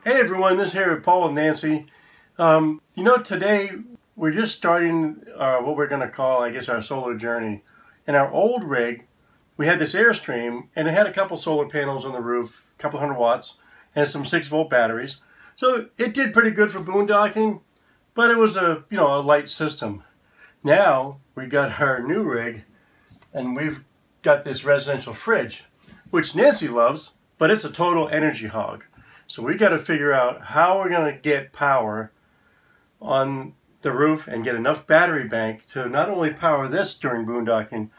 Hey everyone, this is here with Paul and Nancy. Today we're just starting what we're going to call, I guess, our solar journey. In our old rig, we had this Airstream, and it had a couple solar panels on the roof, a couple hundred watts, and some 6-volt batteries. So it did pretty good for boondocking, but it was a light system. Now we got our new rig, and we've got this residential fridge, which Nancy loves, but it's a total energy hog. So we got to figure out how we're going to get power on the roof and get enough battery bank to not only power this during boondocking,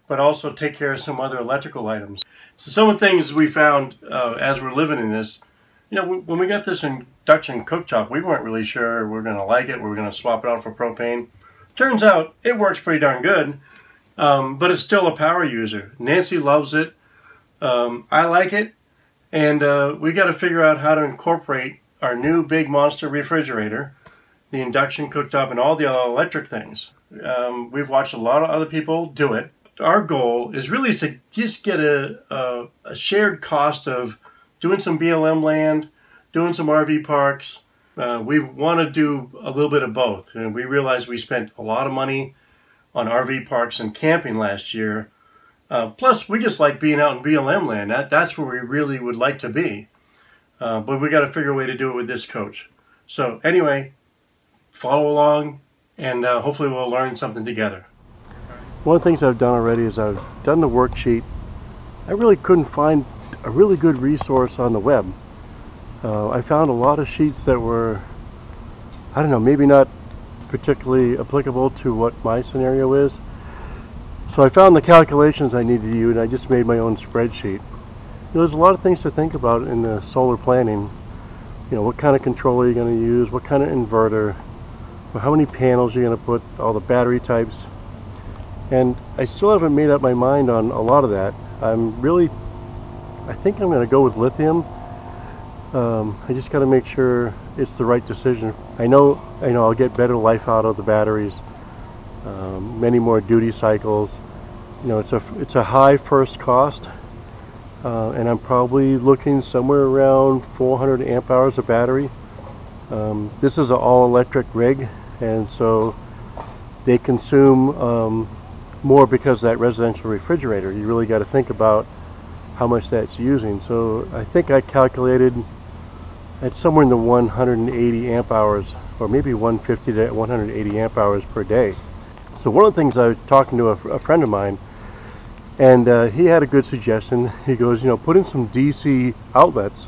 but also take care of some other electrical items. So some of the things we found as we're living in this, when we got this induction cooktop, we weren't really sure we're going to like it, we're going to swap it out for propane. Turns out it works pretty darn good, but it's still a power user. Nancy loves it. I like it. And we got to figure out how to incorporate our new big monster refrigerator, the induction cooktop, and all the other electric things. We've watched a lot of other people do it. Our goal is really to just get a shared cost of doing some BLM land, doing some RV parks. We want to do a little bit of both. And we realized we spent a lot of money on RV parks and camping last year. Plus, we just like being out in BLM land. That's where we really would like to be. But we got to figure a way to do it with this coach. So anyway, follow along, and hopefully we'll learn something together. One of the things I've done already is I've done the worksheet. I really couldn't find a really good resource on the web. I found a lot of sheets that were, I don't know, maybe not particularly applicable to what my scenario is. So I found the calculations I needed to use, and I just made my own spreadsheet. There's a lot of things to think about in the solar planning. What kind of controller you're going to use, what kind of inverter, how many panels you're going to put, all the battery types. And I still haven't made up my mind on a lot of that. I think I'm going to go with lithium. I just got to make sure it's the right decision. I know I'll get better life out of the batteries. Many more duty cycles. It's a high first cost, and I'm probably looking somewhere around 400 amp hours of battery. This is an all-electric rig, and so they consume more because of that residential refrigerator. You really got to think about how much that's using. So I think I calculated at somewhere in the 180 amp hours, or maybe 150 to 180 amp hours per day. So one of the things I was talking to a friend of mine, and he had a good suggestion. He goes, put in some DC outlets,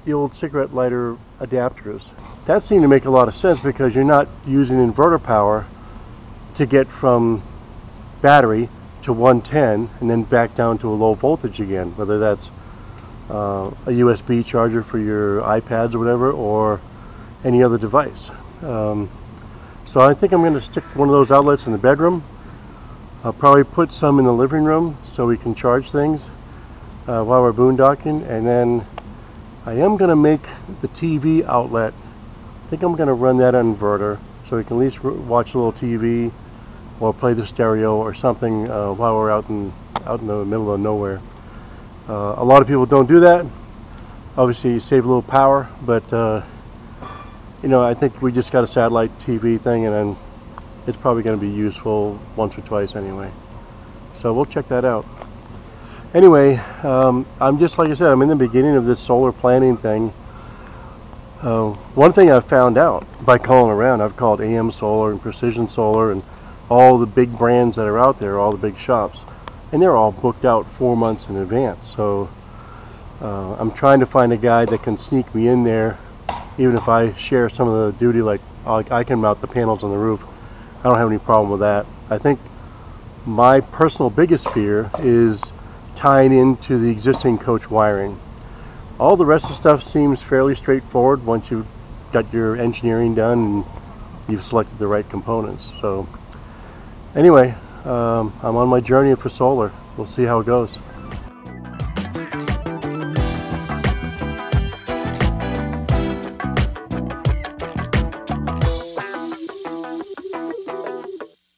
the old cigarette lighter adapters. That seemed to make a lot of sense because you're not using inverter power to get from battery to 110 and then back down to a low voltage again, whether that's a USB charger for your iPads or whatever, or any other device. So I think I'm going to stick one of those outlets in the bedroom. I'll probably put some in the living room so we can charge things while we're boondocking. And then I am going to make the TV outlet. I think I'm going to run that on inverter so we can at least watch a little TV or play the stereo or something while we're out in the middle of nowhere. A lot of people don't do that. Obviously you save a little power, but I think we just got a satellite TV thing, and then it's probably going to be useful once or twice anyway. So we'll check that out. Anyway, I'm just, like I said, I'm in the beginning of this solar planning thing. One thing I've found out by calling around, I've called AM Solar and Precision Solar and all the big brands that are out there, all the big shops, and they're all booked out 4 months in advance. So I'm trying to find a guy that can sneak me in there. Even if I share some of the duty, like I can mount the panels on the roof, I don't have any problem with that. I think my personal biggest fear is tying into the existing coach wiring. All the rest of the stuff seems fairly straightforward once you've got your engineering done and you've selected the right components. So anyway, I'm on my journey for solar. We'll see how it goes.